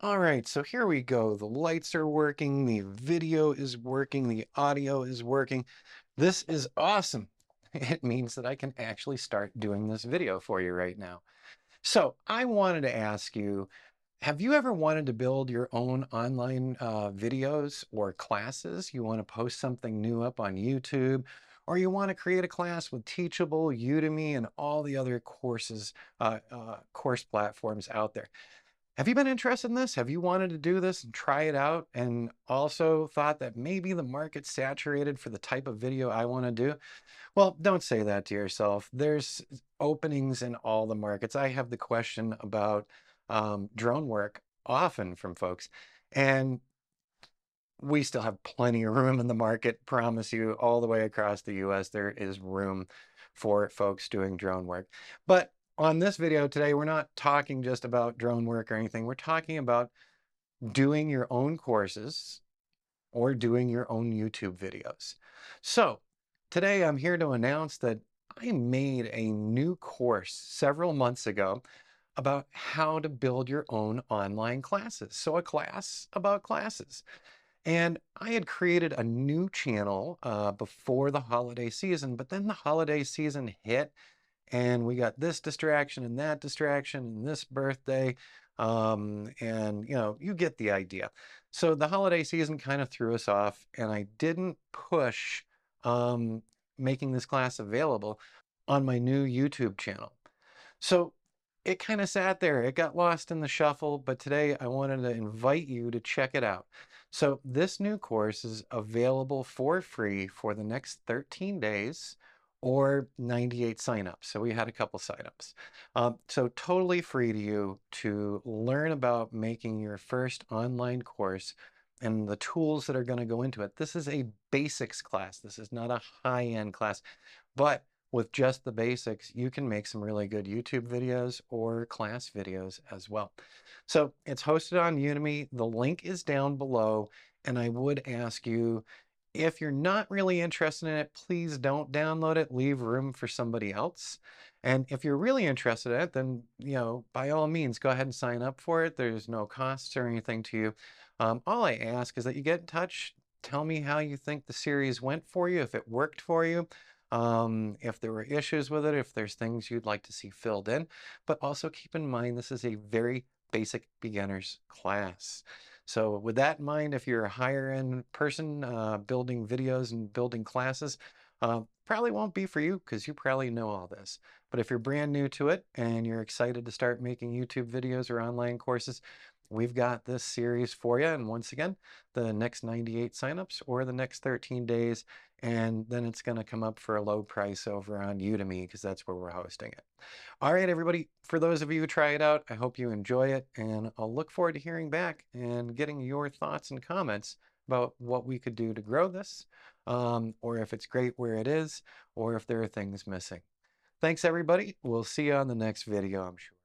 All right, so here we go. The lights are working, the video is working, the audio is working. This is awesome. It means that I can actually start doing this video for you right now. So I wanted to ask you, have you ever wanted to build your own online videos or classes? You want to post something new up on YouTube, or you want to create a class with Teachable, Udemy, and all the other course platforms out there? Have you been interested in this? Have you wanted to do this and try it out and also thought that maybe the market's saturated for the type of video I want to do? Well, don't say that to yourself. There's openings in all the markets. I have the question about drone work often from folks, and we still have plenty of room in the market. Promise you, all the way across the US, there is room for folks doing drone work. But on this video today, we're not talking just about drone work or anything. We're talking about doing your own courses or doing your own YouTube videos. So today I'm here to announce that I made a new course several months ago about how to build your own online classes. So a class about classes. And I had created a new channel before the holiday season, but then the holiday season hit and we got this distraction and that distraction and this birthday. And you get the idea. So the holiday season kind of threw us off, and I didn't push making this class available on my new YouTube channel. So it kind of sat there. It got lost in the shuffle, but today I wanted to invite you to check it out. So this new course is available for free for the next 13 days or 98 signups. So we had a couple signups. So totally free to you to learn about making your first online course and the tools that are going to go into it. This is a basics class. This is not a high-end class, but with just the basics, you can make some really good YouTube videos or class videos as well. So it's hosted on Udemy. The link is down below. And I would ask you, if you're not really interested in it, please don't download it. Leave room for somebody else. And if you're really interested in it, then, by all means, go ahead and sign up for it. There's no costs or anything to you. All I ask is that you get in touch. Tell me how you think the series went for you, if it worked for you. If there were issues with it, if there's things you'd like to see filled in, but also keep in mind this is a very basic beginner's class. So with that in mind, if you're a higher end person building videos and building classes, probably won't be for you because you probably know all this. But if you're brand new to it and you're excited to start making YouTube videos or online courses, we've got this series for you. And once again, the next 98 signups or the next 13 days, and then it's going to come up for a low price over on Udemy because that's where we're hosting it. All right, everybody, for those of you who try it out, I hope you enjoy it, and I'll look forward to hearing back and getting your thoughts and comments about what we could do to grow this, or if it's great where it is, or if there are things missing. Thanks, everybody. We'll see you on the next video, I'm sure.